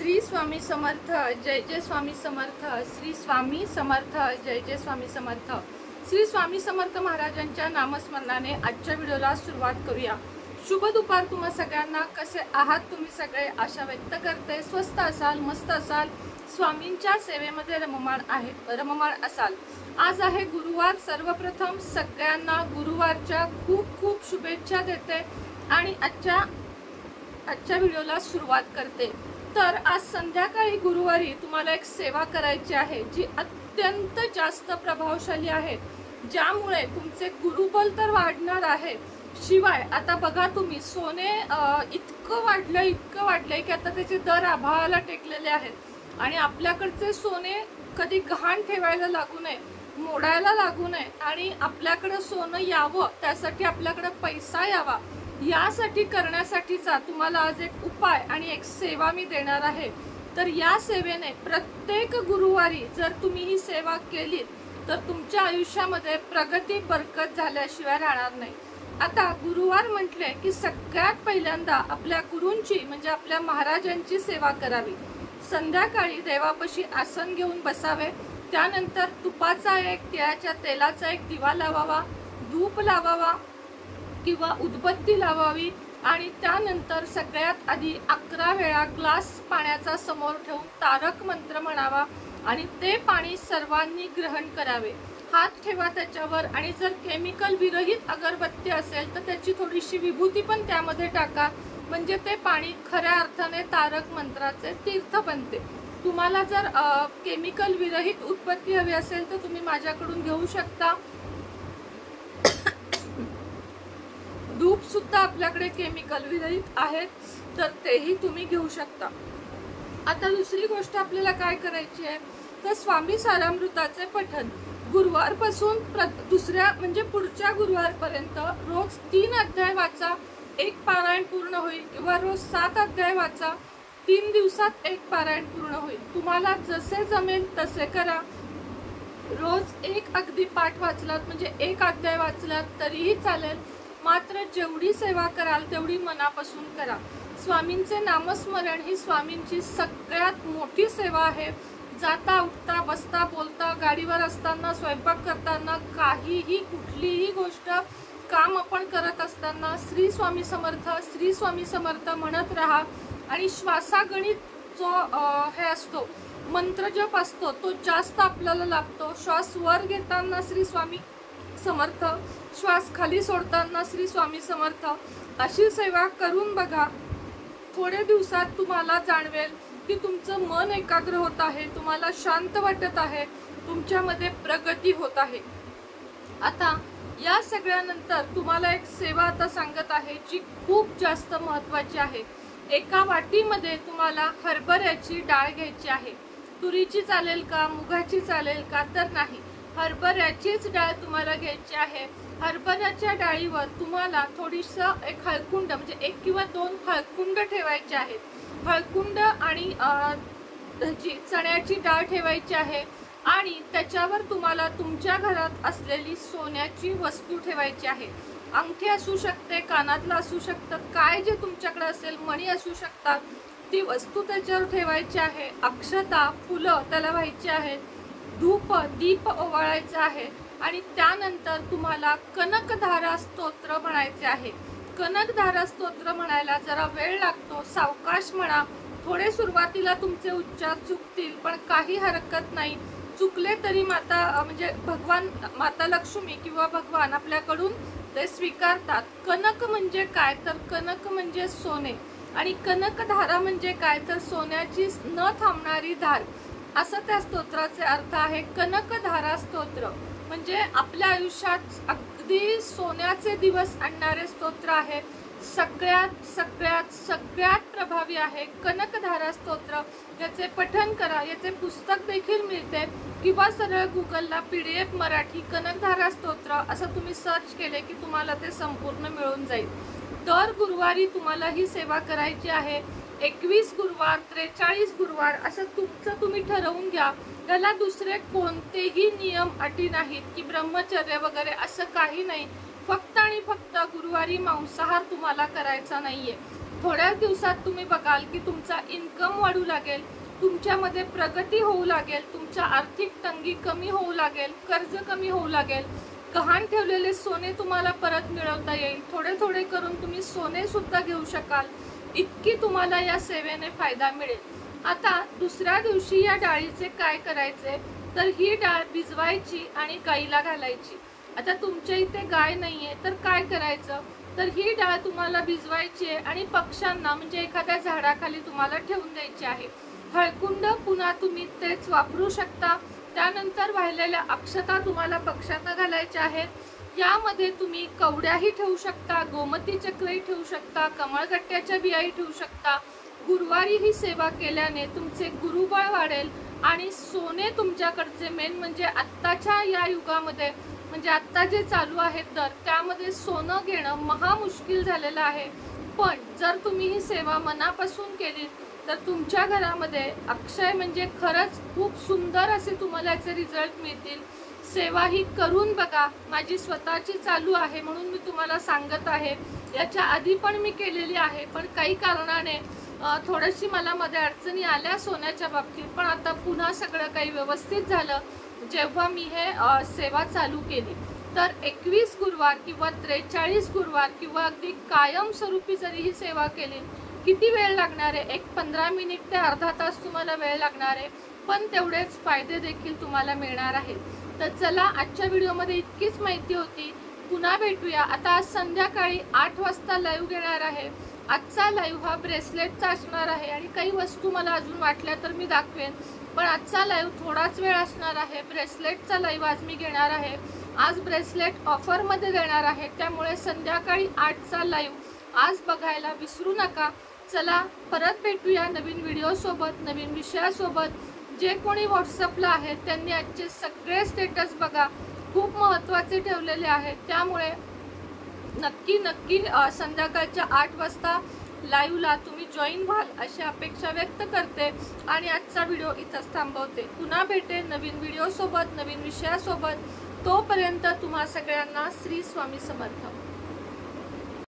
श्री स्वामी समर्थ, जय जय स्वामी समर्थ, श्री स्वामी समर्थ, जय जय स्वामी समर्थ। श्री स्वामी समर्थ महाराजांच्या नामस्मरणाने आजच्या व्हिडिओला सुरुवात करूया। शुभ दुपार तुम्हा सगळ्यांना। कसे आहात तुम्ही सगळे? आशा व्यक्त करते स्वस्थ असाल, मस्त असाल, स्वामींच्या सेवेमध्ये रममाण असाल। आज आहे गुरुवार। सर्वप्रथम सगळ्यांना गुरुवारच्या खूप खूप शुभेच्छा देते आणि आजच्या व्हिडिओला सुरुवात करते। तर आज संध्याकाळी गुरुवारी तुम्हाला एक सेवा करायची आहे जी अत्यंत जास्त प्रभावशाली आहे, ज्यामुळे तुमचे गुरुबल तर वाढणार आहे, शिवाय आता बघा तुम्ही सोने इतकं वाढलंय की आता त्याचे दर आभाळाला टेकलेले आहेत आणि आपल्याकडचे सोने कधी गहाण ठेवायला लागू नये, मोडायला लागू नये आणि आपल्याकडे सोनं यावं, त्यासाठी आपल्याकडे पैसा यावा, यासाठी करण्यासाठीचा तुम्हाला आज एक उपाय आणि एक सेवा मी देणार आहे। तर या सेवेने प्रत्येक गुरुवारी जर तुम्ही ही सेवा केली तर तुमच्या आयुष्यामध्ये प्रगती बरकत झाल्याशिवाय राहणार नाही। आता गुरुवार म्हटले की सगळ्यात पहिल्यांदा आपल्या गुरूंची म्हणजे आपल्या महाराजांची सेवा करावी। संध्याकाळी देवापाशी आसन घेऊन बसावे, त्यानंतर तुपाचा एक, तिळाच्या तेलाचा एक दिवा लावावा, धूप लावावा किंवा उदबत्ती लावावी आणि त्यानंतर सगळ्यात आधी 11 वेळा ग्लास पाण्याचा समोर ठेवून तारक मंत्र म्हणावा आणि ते पाणी सर्वांनी ग्रहण करावे। हात ठेवा त्याच्यावर आणि जर केमिकल विरहित अगरबत्ती असेल तर त्याची थोडीशी विभूती पण त्यामध्ये टाका, म्हणजे ते पाणी खऱ्या अर्थाने तारक मंत्राचे तीर्थ बनते। तुम्हाला जर केमिकल विरहित उदबत्ती हवी असेल तर तुम्ही माझ्याकडून घेऊ शकता। धूप सुद्धा आपल्याकडे केमिकल विरहित आहेत, तर तेही तुम्ही घेऊ शकता। आता दुसरी गोष्ट आपल्याला काय करायची आहे तर स्वामी सारामृताचे पठण गुरुवारपासून दुसऱ्या म्हणजे पुढच्या गुरुवारपर्यंत रोज 3 अध्याय वाचा, एक पारायण पूर्ण होईल, किंवा रोज 7 अध्याय वाचा, 3 दिवसात एक पारायण पूर्ण होईल। तुम्हाला जसे जमेल तसे करा। रोज एक अगदी पाठ वाचलात म्हणजे एक अध्याय वाचलात तरीही चालेल, मात्र जेवढी सेवा कराल तेवढी मनापासून करा। स्वामींचे नामस्मरण ही स्वामींची सगळ्यात मोठी सेवा आहे। जाता उठता बसता बोलता, गाडीवर असताना, स्वयंपाक करताना, काहीही कुठलीही गोष्ट काम आपण करत असताना श्री स्वामी समर्थ, श्री स्वामी समर्थ म्हणत राहा आणि श्वासागणित जो हे असतो मंत्र जप असतो तो जास्त आपल्याला लागतो। श्वास वर घेताना श्री स्वामी समर्थ, श्वास खाली सोडताना श्री स्वामी समर्थ, अशी सेवा करून बघा। थोड्या दिवसात तुम्हाला जाणवेल की तुमचं मन एकाग्र होत आहे, तुम्हाला शांत वाटत आहे, तुमच्यामध्ये प्रगती होत आहे। आता या सगळ्यानंतर तुम्हाला एक सेवा आता सांगत आहे जी खूप जास्त महत्त्वाची आहे। एका वाटीमध्ये तुम्हाला हरभऱ्याची डाळ घ्यायची आहे। तुरीची चालेल का, मुगाची चालेल का? तर नाही, हरभऱ्याचीच डाळ तुम्हाला घ्यायची आहे। हरभऱ्याच्या डाळीवर तुम्हाला थोडीसं एक हळकुंड म्हणजे 1 किंवा 2 हळकुंड ठेवायचे आहेत। हळकुंड आणि चण्याची डाळ ठेवायची आहे आणि त्याच्यावर तुम्हाला तुमच्या घरात असलेली सोन्याची वस्तू ठेवायची आहे। अंगठी असू शकते, कानातलं असू शकतं, काय जे तुमच्याकडे असेल, मणी असू शकतात, ती वस्तू त्याच्यावर ठेवायची आहे। अक्षता, फुलं त्याला व्हायची आहेत, धूप दीप ओवाळायचा आहे आणि त्यानंतर तुम्हाला कनकधारा स्तोत्र म्हणायचे आहे। कनकधारा स्तोत्र म्हणायला जरा वेळ लागतो, सावकाश म्हणा, थोडे सुरुवातीला तुमचे उच्चार चुकतील पण काही हरकत नाही। चुकले तरी भगवान माता लक्ष्मी किंवा भगवान आपल्याकडून ते स्वीकारतात। कनक म्हणजे काय तर कनक म्हणजे सोने आणि कनकधारा म्हणजे काय तर सोन्याची न थांबणारी धार, असं त्या स्तोत्राचे अर्थ आहे। कनकधारा स्तोत्र म्हणजे आपल्या आयुष्यात अगदी सोन्याचे दिवस आणणारे स्तोत्र आहे। सगळ्यात सगळ्यात सगळ्यात प्रभावी आहे कनकधारा स्तोत्र। याचे पठण करा, याचे पुस्तक देखील मिळते किंवा सरळ गुगलला PDF मराठी कनकधारा स्तोत्र असं तुम्ही सर्च केले की तुम्हाला ते संपूर्ण मिळून जाईल। दर गुरुवारी तुम्हाला ही सेवा करायची आहे। 21 गुरुवार, 43 गुरुवार असं तुमचं तुम्ही ठरवून घ्या। त्याला दुसरे कोणतेही नियम अटी नाहीत की ब्रह्मचर्य वगैरे असं काही नाही। फक्त आणि फक्त गुरुवारी मांसाहार तुम्हाला करायचा नाहीये। थोड्याच दिवसात तुम्ही बघाल की तुमचा इन्कम वाढू लागेल, तुमच्यामध्ये प्रगती होऊ लागेल, तुमच्या आर्थिक तंगी कमी होऊ लागेल, कर्ज कमी होऊ लागेल, गहाण ठेवलेले सोने तुम्हाला परत मिळवता येईल, थोडे थोडे करून तुम्ही सोने सुद्धा घेऊ शकाल, इतकी तुम्हाला या सेवेने फायदा मिळेल. आता दुसऱ्या दिवशी या डाळीचे काय करायचे, तर ही डाळ भिजवायची आणि गाईला घालायची. आता तुमच्या इथे गाय नाहीये तर काय करायचं, तर ही डाळ तुम्हाला भिजवायची आहे आणि पक्ष्यांना म्हणजे एखाद्या झाडाखाली तुम्हाला ठेवून द्यायची आहे. हळकुंड पुन्हा तुम्ही तेच वापरू शकता. त्यानंतर वाहिलेल्या अक्षता तुम्हाला पक्ष्यांना घालायच्या आहेत. यामध्ये तुम्ही कवड्याही ठेवू शकता, गोमती चक्रही ठेवू शकता, कमळगट्ट्याच्या बियाही ठेवू शकता. गुरुवारी ही सेवा केल्याने तुमचे गुरुबळ वाढेल आणि सोने तुमच्याकडचे मेन म्हणजे आत्ताच्या या युगामध्ये म्हणजे आत्ता जे चालू आहे तर त्यामध्ये सोनं घेणं महा मुश्किल झालेलं आहे. पण जर तुम्ही ही सेवा मनापासून केली तर तुमच्या घरामध्ये अक्षय म्हणजे खरंच खूप सुंदर असे तुम्हाला याचे रिझल्ट मिळतील. सेवा ही करून बघा. माझी स्वतःची चालू आहे म्हणून मी तुम्हाला सांगत आहे. याच्या आधी पण मी केलेली आहे, पण काही कारणाने थोडीशी मला मध्ये अडचणी आल्या सोन्याच्या बाबतीत, पण आता पुन्हा सगळं काही व्यवस्थित झालं जेव्हा मी हे सेवा चालू केली. तर 21 गुरुवार किंवा 43 गुरुवार किंवा अगदी कायमस्वरूपी जरी ही सेवा केली, किती वेळ लागणार आहे, एक 15 मिनिट ते अर्धा तास तुम्हाला वेळ लागणार आहे, पण तेवढेच फायदे देखील तुम्हाला मिळणार आहेत. तर चला, आजच्या व्हिडिओमध्ये इतकीच माहिती होती. पुन्हा भेटूया. आता आज संध्याकाळी 8 वाजता लाईव्ह घेणार आहे. आजचा लाईव्ह हा ब्रेसलेटचा असणार आहे आणि काही वस्तू मला अजून वाटल्या तर मी दाखवेन, पण आजचा लाईव्ह थोडाच वेळ असणार आहे. ब्रेसलेटचा लाईव्ह आज मी घेणार आहे. आज ब्रेसलेट ऑफरमध्ये देणार आहे, त्यामुळे संध्याकाळी 8चा लाईव्ह आज बघायला विसरू नका. चला, परत भेटूया नवीन व्हिडिओसोबत, नवीन विषयासोबत. जे कोणी व्हॉट्सअपला आहेत त्यांनी आजचे सगळे स्टेटस बघा, खूप महत्त्वाचे ठेवलेले आहेत. त्यामुळे नक्की संध्याकाळच्या 8 वाजता लाईव्हला तुम्ही जॉईन व्हाल अशी अपेक्षा व्यक्त करते आणि आजचा व्हिडिओ इथंच थांबवते. पुन्हा भेटेन नवीन व्हिडिओसोबत, नवीन विषयासोबत. तोपर्यंत तुम्हा सगळ्यांना श्री स्वामी समर्थ.